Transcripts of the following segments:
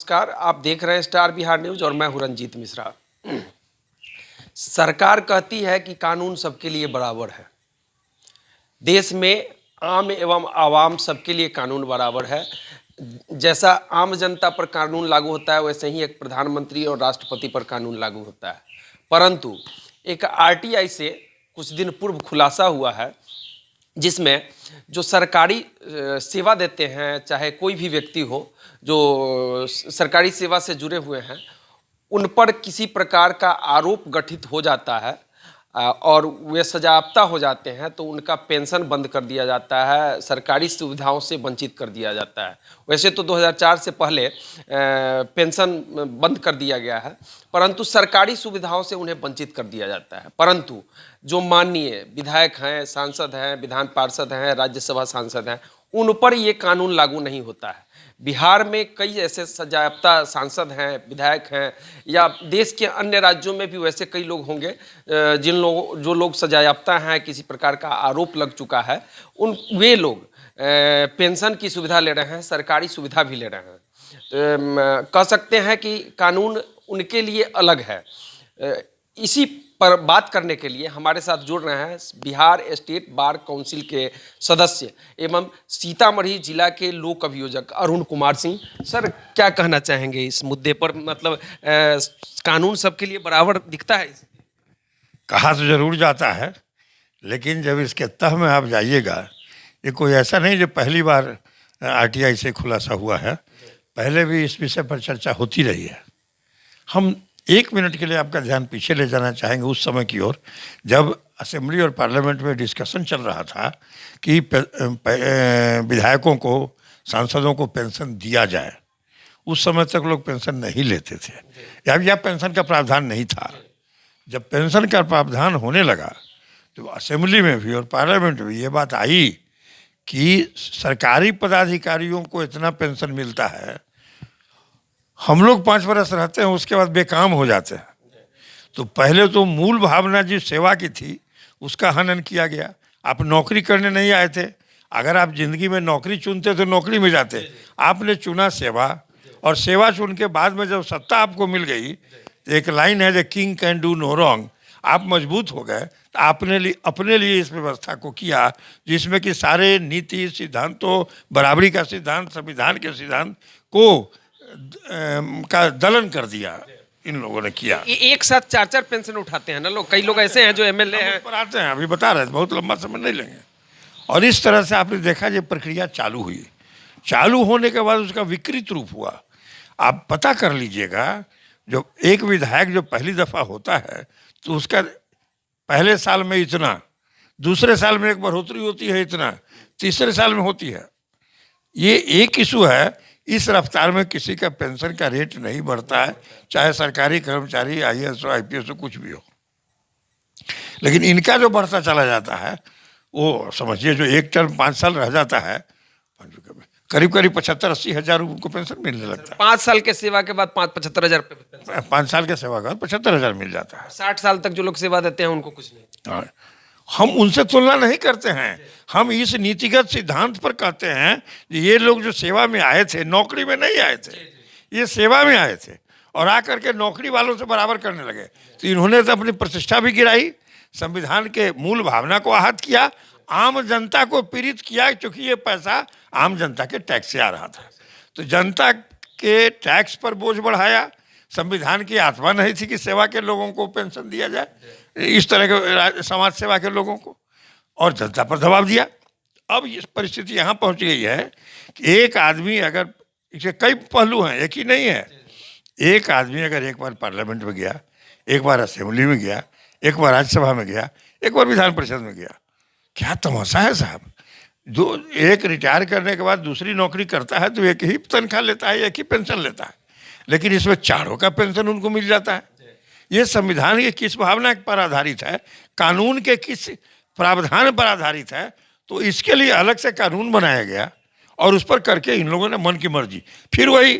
नमस्कार, आप देख रहे हैं स्टार बिहार न्यूज और मैं हूं रंजीत मिश्रा। सरकार कहती है कि कानून सबके लिए बराबर है। देश में आम एवं आवाम सबके लिए कानून बराबर है। जैसा आम जनता पर कानून लागू होता है वैसे ही एक प्रधानमंत्री और राष्ट्रपति पर कानून लागू होता है। परंतु एक आरटीआई से कुछ दिन पूर्व खुलासा हुआ है जिसमें जो सरकारी सेवा देते हैं, चाहे कोई भी व्यक्ति हो जो सरकारी सेवा से जुड़े हुए हैं, उन पर किसी प्रकार का आरोप गठित हो जाता है और वे सजायाफ्ता हो जाते हैं तो उनका पेंशन बंद कर दिया जाता है, सरकारी सुविधाओं से वंचित कर दिया जाता है। वैसे तो 2004 से पहले पेंशन बंद कर दिया गया है, परंतु सरकारी सुविधाओं से उन्हें वंचित कर दिया जाता है। परंतु जो माननीय विधायक हैं, सांसद हैं, विधान पार्षद हैं, राज्यसभा सांसद हैं, उन पर ये कानून लागू नहीं होता है। बिहार में कई ऐसे सजायाफ्ता सांसद हैं, विधायक हैं, या देश के अन्य राज्यों में भी वैसे कई लोग होंगे जो लोग सजायाफ्ता हैं, किसी प्रकार का आरोप लग चुका है, वे लोग पेंशन की सुविधा ले रहे हैं, सरकारी सुविधा भी ले रहे हैं। कह सकते हैं कि कानून उनके लिए अलग है। इसी पर बात करने के लिए हमारे साथ जुड़ रहे हैं बिहार स्टेट बार काउंसिल के सदस्य एवं सीतामढ़ी जिला के लोक अभियोजक अरुण कुमार सिंह। सर, क्या कहना चाहेंगे इस मुद्दे पर? मतलब कानून सबके लिए बराबर दिखता है? कहा तो जरूर जाता है, लेकिन जब इसके तह में आप जाइएगा, ये कोई ऐसा नहीं जो पहली बार आरटीआई से खुलासा हुआ है। पहले भी इस विषय पर चर्चा होती रही है। हम 1 मिनट के लिए आपका ध्यान पीछे ले जाना चाहेंगे उस समय की ओर, जब असेंबली और पार्लियामेंट में डिस्कशन चल रहा था कि विधायकों को, सांसदों को पेंशन दिया जाए। उस समय तक लोग पेंशन नहीं लेते थे या पेंशन का प्रावधान नहीं था। जब पेंशन का प्रावधान होने लगा तो असेंबली में भी और पार्लियामेंट में ये बात आई कि सरकारी पदाधिकारियों को इतना पेंशन मिलता है, हम लोग 5 बरस रहते हैं उसके बाद बेकाम हो जाते हैं। तो पहले तो मूल भावना जिस सेवा की थी उसका हनन किया गया। आप नौकरी करने नहीं आए थे। अगर आप जिंदगी में नौकरी चुनते तो नौकरी में जाते। आपने चुना सेवा, और सेवा चुन के बाद में जब सत्ता आपको मिल गई तो एक लाइन है, the king can do no wrong. आप मजबूत हो गए तो आपने अपने लिए इस व्यवस्था को किया जिसमें कि सारे नीति सिद्धांतों, बराबरी का सिद्धांत, संविधान के सिद्धांत को का दलन कर दिया। इन लोगों ने किया। एक साथ 4-4 पेंशन उठाते हैं ना लोग। कई लोग ऐसे हैं जो एमएलए हैं। पर आते हैं, अभी बता रहे थे, बहुत लंबा समय नहीं लेंगे। और इस तरह से आपने देखा ये प्रक्रिया चालू हुई। चालू होने के बाद उसका विकृत रूप हुआ। आप पता कर लीजिएगा, जो एक विधायक जो पहली दफा होता है तो उसका पहले साल में इतना, दूसरे साल में एक बढ़ोतरी होती है इतना, तीसरे साल में होती है। ये एक इशू है। इस रफ्तार में किसी का पेंशन का रेट नहीं बढ़ता है, चाहे सरकारी कर्मचारी, आईएएस हो, आईपीएस हो, कुछ भी हो। लेकिन इनका जो बढ़ता चला जाता है वो समझिए, जो एक टर्म 5 साल रह जाता है, करीब 75-80 हज़ार उनको पेंशन मिलने लगता है। 5 साल के सेवा के बाद 75 हज़ार। 5 साल के सेवा का 75 हज़ार मिल जाता है। 60 साल तक जो लोग सेवा देते हैं उनको कुछ नहीं। हम उनसे तुलना नहीं करते हैं। हम इस नीतिगत सिद्धांत पर कहते हैं ये लोग जो सेवा में आए थे, नौकरी में नहीं आए थे, ये सेवा में आए थे और आकर के नौकरी वालों से बराबर करने लगे। तो इन्होंने तो अपनी प्रतिष्ठा भी गिराई, संविधान के मूल भावना को आहत किया, आम जनता को पीड़ित किया, क्योंकि ये पैसा आम जनता के टैक्स से आ रहा था। तो जनता के टैक्स पर बोझ बढ़ाया। संविधान की आत्मा नहीं थी कि सेवा के लोगों को पेंशन दिया जाए, इस तरह के समाज सेवा के लोगों को, और जनता पर दबाव दिया। अब इस परिस्थिति यहाँ पहुँच गई है कि एक आदमी, अगर इसके कई पहलू हैं, एक ही नहीं है। एक आदमी अगर एक बार पार्लियामेंट में गया, एक बार असेंबली में गया, एक बार राज्यसभा में गया, एक बार विधान परिषद में गया, क्या तमाशा है साहब। जो एक रिटायर करने के बाद दूसरी नौकरी करता है तो एक ही तनख्वाह लेता है, एक ही पेंशन लेता है, लेकिन इसमें चारों का पेंशन उनको मिल जाता है। ये संविधान की किस भावना पर आधारित है, कानून के किस प्रावधान पर आधारित है? तो इसके लिए अलग से कानून बनाया गया और उस पर करके इन लोगों ने मन की मर्जी। फिर वही,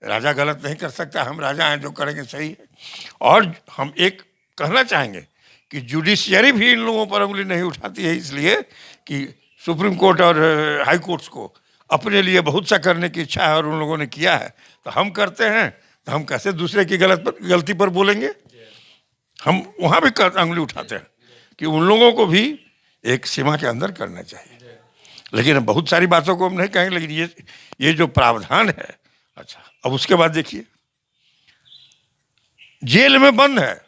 राजा गलत नहीं कर सकता, हम राजा हैं, जो करेंगे सही है। और हम एक कहना चाहेंगे कि जुडिशियरी भी इन लोगों पर उंगली नहीं उठाती है, इसलिए कि सुप्रीम कोर्ट और हाई कोर्ट्स को अपने लिए बहुत सा करने की इच्छा है और उन लोगों ने किया है, तो हम करते हैं, तो हम कैसे दूसरे की गलती पर बोलेंगे? हम वहाँ भी अंगुली उठाते हैं कि उन लोगों को भी एक सीमा के अंदर करना चाहिए। लेकिन बहुत सारी बातों को हम नहीं कहेंगे, लेकिन ये जो प्रावधान है, अच्छा, अब उसके बाद देखिए, जेल में बंद है,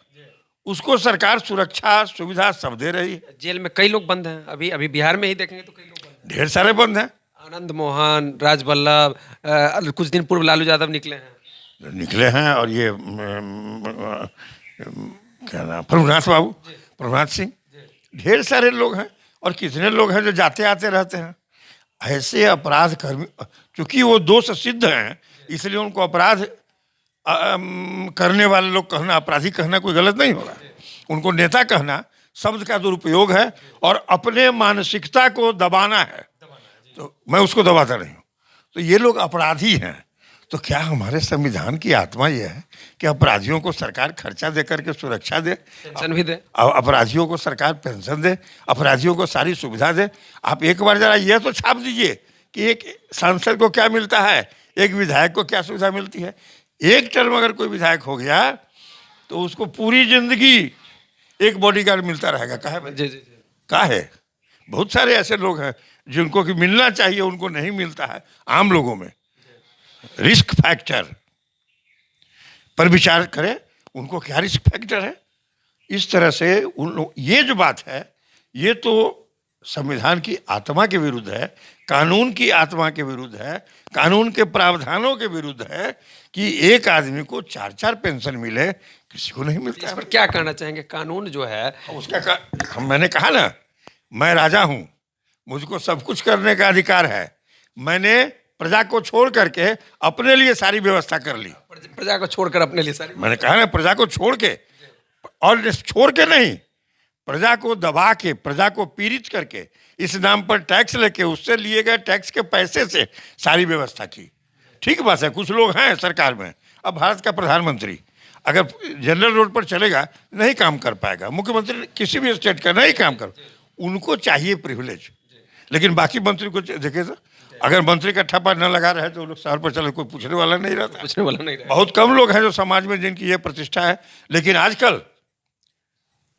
उसको सरकार सुरक्षा सुविधा सब दे रही है। जेल में कई लोग बंद हैं, अभी अभी बिहार में ही देखेंगे तो कई लोग बंद हैं। ढेर सारे बंद हैं। आनंद मोहन, राजबल्लभ, कुछ दिन पूर्व लालू यादव निकले हैं, और ये क्या नाम, प्रभुनाथ सिंह, ढेर सारे लोग हैं, और कितने लोग हैं जो जाते आते रहते हैं। ऐसे अपराध कर्मी, चूंकि वो दोष सिद्ध हैं, इसलिए उनको अपराध करने वाले लोग कहना, अपराधी कहना कोई गलत नहीं होगा। उनको नेता कहना शब्द का दुरुपयोग है और अपने मानसिकता को दबाना है, तो मैं उसको दबाता नहीं हूँ। तो ये लोग अपराधी हैं। तो क्या हमारे संविधान की आत्मा यह है कि अपराधियों को सरकार खर्चा दे करके सुरक्षा दे, पेंशन भी दे, अपराधियों को सरकार पेंशन दे, अपराधियों को सारी सुविधा दे? आप एक बार जरा यह तो छाप दीजिए कि एक सांसद को क्या मिलता है, एक विधायक को क्या सुविधा मिलती है। एक टर्म अगर कोई विधायक हो गया तो उसको पूरी जिंदगी एक बॉडीगार्ड मिलता रहेगा। कहा है बहुत सारे ऐसे लोग हैं जिनको कि मिलना चाहिए, उनको नहीं मिलता है। आम लोगों में रिस्क फैक्टर पर विचार करें, उनको क्या रिस्क फैक्टर है। इस तरह से ये जो बात है, ये तो संविधान की आत्मा के विरुद्ध है, कानून की आत्मा के विरुद्ध है, कानून के प्रावधानों के विरुद्ध है कि एक आदमी को 4-4 पेंशन मिले, किसी को नहीं मिलता। इस पर क्या कहना चाहेंगे? कानून जो है उसका मैंने कहा ना, मैं राजा हूं, मुझको सब कुछ करने का अधिकार है। मैंने प्रजा को छोड़ करके अपने लिए सारी व्यवस्था कर ली। प्रजा को छोड़कर अपने लिए सारी, मैंने कहा ना, प्रजा को छोड़ के, और छोड़ के नहीं, प्रजा को दबा के, प्रजा को पीड़ित करके, इस नाम पर टैक्स लेके, उससे लिए गए टैक्स के पैसे से सारी व्यवस्था की। ठीक बात है, कुछ लोग हैं सरकार में। अब भारत का प्रधानमंत्री अगर जनरल रोड पर चलेगा नहीं काम कर पाएगा, मुख्यमंत्री किसी भी स्टेट का नहीं काम कर, उनको चाहिए प्रिविलेज। लेकिन बाकी मंत्री को देखे तो अगर मंत्री का ठप्पा न लगा रहे तो लोग शहर पर चले, कोई पूछने वाला नहीं रहता। बहुत कम लोग हैं जो समाज में जिनकी ये प्रतिष्ठा है। लेकिन आजकल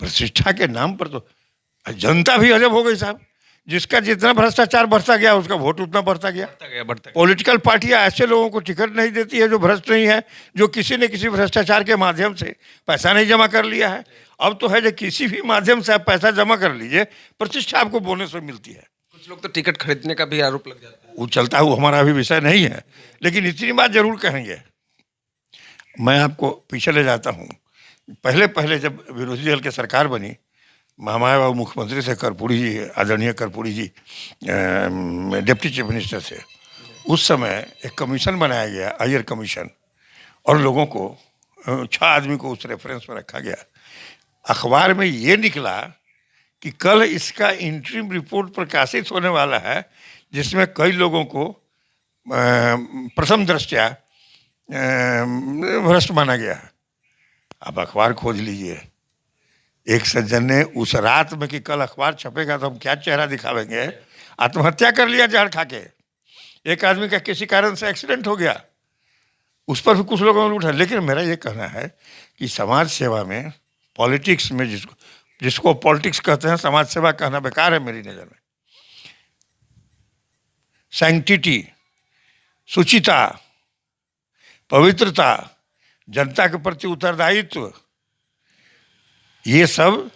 प्रतिष्ठा के नाम पर तो जनता भी अजब हो गई साहब। जिसका जितना भ्रष्टाचार बढ़ता गया, उसका वोट उतना बढ़ता गया। पॉलिटिकल पार्टियां ऐसे लोगों को टिकट नहीं देती है जो भ्रष्ट नहीं है, जो किसी न किसी भ्रष्टाचार के माध्यम से पैसा नहीं जमा कर लिया है। अब तो है जो किसी भी माध्यम से आप पैसा जमा कर लीजिए, प्रतिष्ठा आपको बोनस में मिलती है। कुछ लोग तो टिकट खरीदने का भी आरोप लग जाता है। वो चलता है, वो हमारा अभी विषय नहीं है, लेकिन इतनी बात जरूर कहेंगे। मैं आपको पीछे ले जाता हूँ। पहले जब विरोधी दल की सरकार बनी, हमारे बाबू मुख्यमंत्री से कर्पूरी जी, आदरणीय Karpoori ji deputy chief minister थे, उस समय एक कमीशन बनाया गया, अय्यर कमीशन, और लोगों को 6 आदमी को उस रेफरेंस में रखा गया। अखबार में ये निकला कि कल इसका इंटरिम रिपोर्ट प्रकाशित होने वाला है, जिसमें कई लोगों को प्रथम दृष्टया भ्रष्ट माना गया है। आप अखबार खोज लीजिए। एक सज्जन ने उस रात में कि कल अखबार छपेगा तो हम क्या चेहरा दिखावेंगे, आत्महत्या कर लिया जहर खा के। एक आदमी का किसी कारण से एक्सीडेंट हो गया, उस पर भी कुछ लोगों ने उठा। लेकिन मेरा ये कहना है कि समाज सेवा में, पॉलिटिक्स में, जिसको पॉलिटिक्स कहते हैं, समाज सेवा कहना बेकार है मेरी नज़र में। सैंक्टिटी, शुचिता, पवित्रता, जनता के प्रति उत्तरदायित्व, ये सब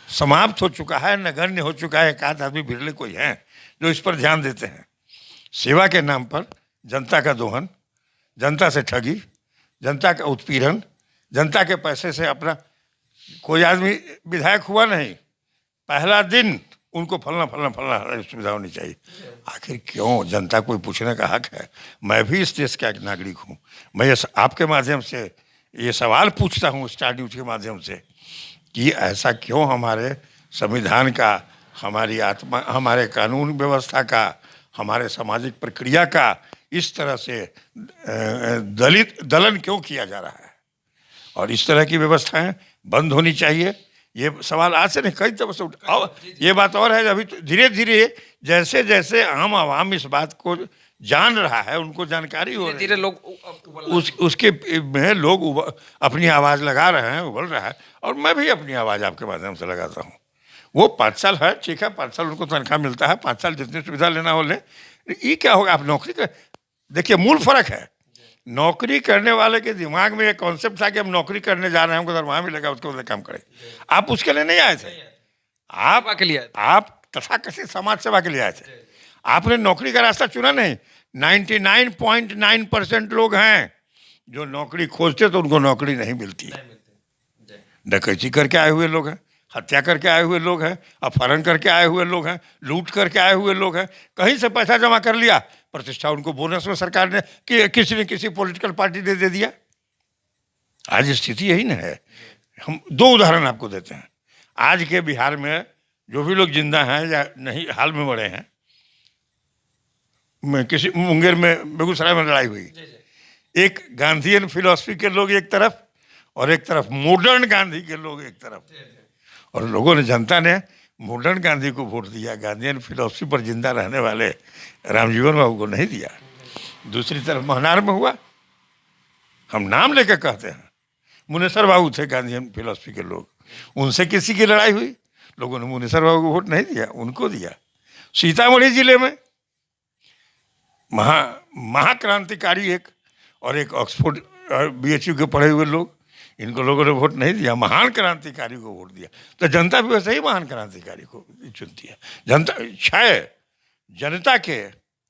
समाप्त हो चुका है, नगण्य हो चुका है। एक आध आदमी बिरले कोई हैं जो इस पर ध्यान देते हैं। सेवा के नाम पर जनता का दोहन, जनता से ठगी, जनता का उत्पीड़न, जनता के पैसे से अपना। कोई आदमी विधायक हुआ नहीं, पहला दिन उनको फलना सुविधा होनी चाहिए। आखिर क्यों? जनता कोई पूछने का हक है। मैं भी इस देश का एक नागरिक हूँ। मैं आपके माध्यम से ये सवाल पूछता हूँ, स्टार न्यूज के माध्यम से, कि ऐसा क्यों हमारे संविधान का, हमारी आत्मा, हमारे कानून व्यवस्था का, हमारे सामाजिक प्रक्रिया का इस तरह से दलन क्यों किया जा रहा है। और इस तरह की व्यवस्थाएं बंद होनी चाहिए। ये सवाल आज से नहीं, कई तरह से और ये बात और है, अभी तो धीरे धीरे जैसे जैसे आम आवाम इस बात को जान रहा है, उनको जानकारी हो रही धीरे है, लोग उसके में लोग अपनी आवाज़ लगा रहे हैं, उबल रहा है। और मैं भी अपनी आवाज़ आपके माध्यम से लगाता हूँ। वो 5 साल है, ठीक है, 5 साल उनको तनख्वाह मिलता है, 5 साल जितनी सुविधा लेना हो ले। ये क्या होगा, आप नौकरी कर, देखिए मूल फर्क है। नौकरी करने वाले के दिमाग में एक कॉन्सेप्ट था कि हम नौकरी करने जा रहे हैं, हमको दरमाहा मिलेगा, उसके बदले काम करें। आप उसके लिए नहीं आए थे, सेवा के लिए आए थे। आप तथाकथित समाज सेवा के लिए आए थे। आपने नौकरी का रास्ता चुना नहीं। 99.9% लोग हैं जो नौकरी खोजते तो उनको नौकरी नहीं मिलती। डकैती करके आए हुए लोग हैं, हत्या करके आए हुए लोग हैं, अपहरण करके आए हुए लोग हैं, लूट करके आए हुए लोग हैं, कहीं से पैसा जमा कर लिया, प्रतिष्ठा उनको बोनस में सरकार ने किसी न किसी पॉलिटिकल पार्टी ने दे दिया। आज स्थिति यही ना है। हम 2 उदाहरण आपको देते हैं। आज के बिहार में जो भी लोग जिंदा हैं या नहीं हाल में मरे हैं, किसी मुंगेर में, बेगूसराय में लड़ाई हुई, एक गांधीयन फिलॉसफी के लोग एक तरफ और एक तरफ मॉडर्न गांधी के लोग एक तरफ, और लोगों ने, जनता ने मॉडर्न गांधी को वोट दिया, गांधीयन फिलॉसफी पर जिंदा रहने वाले रामजीवन बाबू को नहीं दिया। दूसरी तरफ महनार में हुआ, हम नाम लेकर कहते हैं, मुनेसर बाबू थे गांधीयन फिलॉसफी के लोग, उनसे किसी की लड़ाई हुई, लोगों ने मुनेसर बाबू को वोट नहीं दिया, उनको दिया। सीतामढ़ी जिले में महाक्रांतिकारी एक और एक ऑक्सफोर्ड BHU के पढ़े हुए लोग, इनको लोगों ने वोट नहीं दिया, महान क्रांतिकारी को वोट दिया। तो जनता भी वैसे ही महान क्रांतिकारी को चुनती है। जनता क्षय जनता के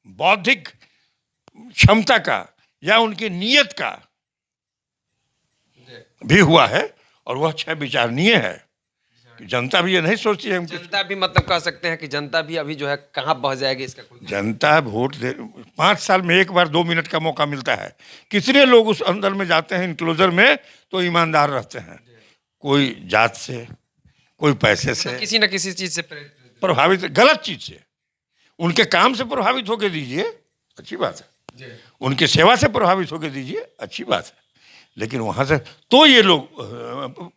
बौद्धिक क्षमता का या उनकी नीयत का भी हुआ है, और वह क्षय विचारणीय है कि जनता भी ये नहीं सोचती है। जनता भी मतलब कह सकते हैं कि जनता भी अभी जो है कहाँ बह जाएगी इसका कोई। जनता वोट दे, 5 साल में एक बार 2 मिनट का मौका मिलता है। कितने लोग उस अंदर में जाते हैं इनक्लोजर में तो ईमानदार रहते हैं, कोई जात से, कोई पैसे से, किसी न किसी चीज से प्रभावित, गलत चीज से, उनके काम से प्रभावित होकर दीजिए, अच्छी बात है, उनकी सेवा से प्रभावित होकर दीजिए, अच्छी बात है, लेकिन वहाँ से तो ये लोग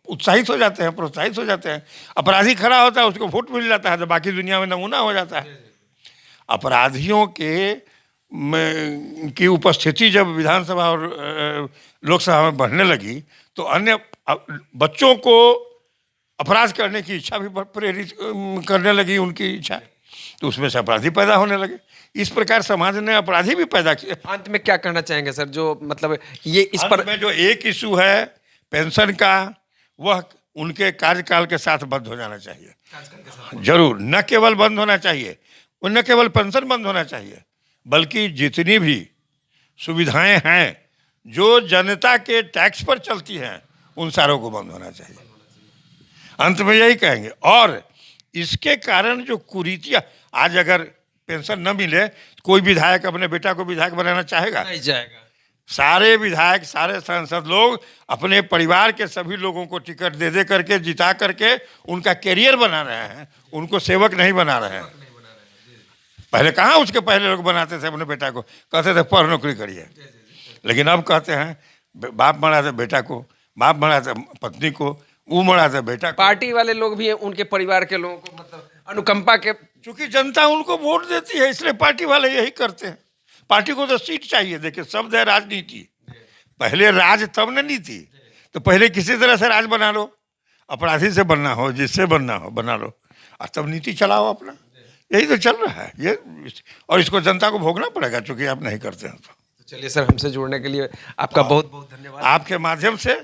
उत्साहित हो जाते हैं, प्रोत्साहित हो जाते हैं। अपराधी खड़ा होता है, उसको वोट मिल जाता है, तो बाकी दुनिया में नमूना हो जाता है। अपराधियों की उपस्थिति जब विधानसभा और लोकसभा में बढ़ने लगी तो अन्य बच्चों को अपराध करने की इच्छा भी प्रेरित करने लगी, उनकी इच्छा, तो उसमें से अपराधी पैदा होने लगे। इस प्रकार समाज ने अपराधी भी पैदा किए। अंत में क्या कहना चाहेंगे सर, जो मतलब ये इस पर में जो एक इशू है पेंशन का, वह उनके कार्यकाल के साथ बंद हो जाना चाहिए, जरूर। न केवल बंद होना चाहिए, न केवल पेंशन बंद होना चाहिए, बल्कि जितनी भी सुविधाएं हैं जो जनता के टैक्स पर चलती हैं, उन सारों को बंद होना चाहिए। अंत में यही कहेंगे। और इसके कारण जो कुरीतियां, आज अगर पेंशन न मिले, कोई विधायक अपने बेटा को विधायक बनाना चाहेगा? नहीं जाएगा। सारे विधायक, सारे सांसद लोग अपने परिवार के सभी लोगों को टिकट दे करके, जिता करके उनका कैरियर बना रहे हैं, उनको सेवक नहीं बना रहे हैं। पहले कहाँ उसके पहले लोग बनाते थे अपने बेटा को, कहते थे पढ़ नौकरी करिए, लेकिन अब कहते हैं बाप बढ़ाते बेटा को, बाप बढ़ाते पत्नी को, वो बढ़ाते बेटा को। पार्टी वाले लोग भी उनके परिवार के लोगों को मतलब अनुकंपा के, क्योंकि जनता उनको वोट देती है, इसलिए पार्टी वाले यही करते हैं। पार्टी को तो सीट चाहिए। देखिए, शब्द है राजनीति, पहले राज तब न नीति। तो पहले किसी तरह से राज बना लो, अपराधी से बनना हो, जिससे बनना हो बना लो, और तब नीति चलाओ अपना। यही तो चल रहा है ये, और इसको जनता को भोगना पड़ेगा, चूंकि आप नहीं करते हैं। तो चलिए सर, हमसे जुड़ने के लिए आपका बहुत बहुत धन्यवाद। आपके माध्यम से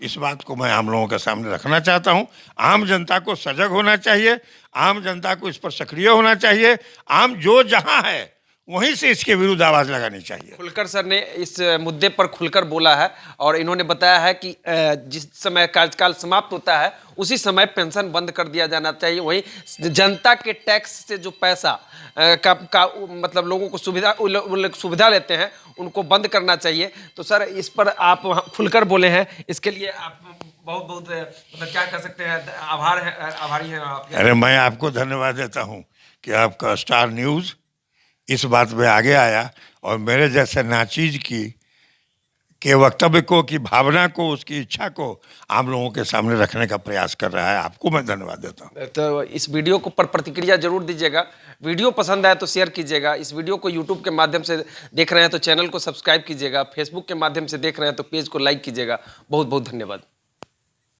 इस बात को मैं आम लोगों के सामने रखना चाहता हूं। आम जनता को सजग होना चाहिए, आम जनता को इस पर सक्रिय होना चाहिए, आम जो जहां है वहीं से इसके विरुद्ध आवाज लगानी चाहिए। खुलकर सर ने इस मुद्दे पर खुलकर बोला है, और इन्होंने बताया है कि जिस समय कार्यकाल समाप्त होता है उसी समय पेंशन बंद कर दिया जाना चाहिए। वहीं जनता के टैक्स से जो पैसा का मतलब लोगों को सुविधा लेते हैं, उनको बंद करना चाहिए। तो सर, इस पर आप खुलकर बोले हैं, इसके लिए आप बहुत बहुत मतलब क्या कह सकते हैं, आभारी हैं आप। अरे, मैं आपको धन्यवाद देता हूँ कि आपका स्टार न्यूज़ इस बात में आगे आया और मेरे जैसे नाचीज की के वक्तव्य को, की भावना को, उसकी इच्छा को आम लोगों के सामने रखने का प्रयास कर रहा है। आपको मैं धन्यवाद देता हूँ। तो इस वीडियो को पर प्रतिक्रिया जरूर दीजिएगा। वीडियो पसंद आए तो शेयर कीजिएगा। इस वीडियो को यूट्यूब के माध्यम से देख रहे हैं तो चैनल को सब्सक्राइब कीजिएगा। फेसबुक के माध्यम से देख रहे हैं तो पेज को लाइक कीजिएगा। बहुत बहुत धन्यवाद।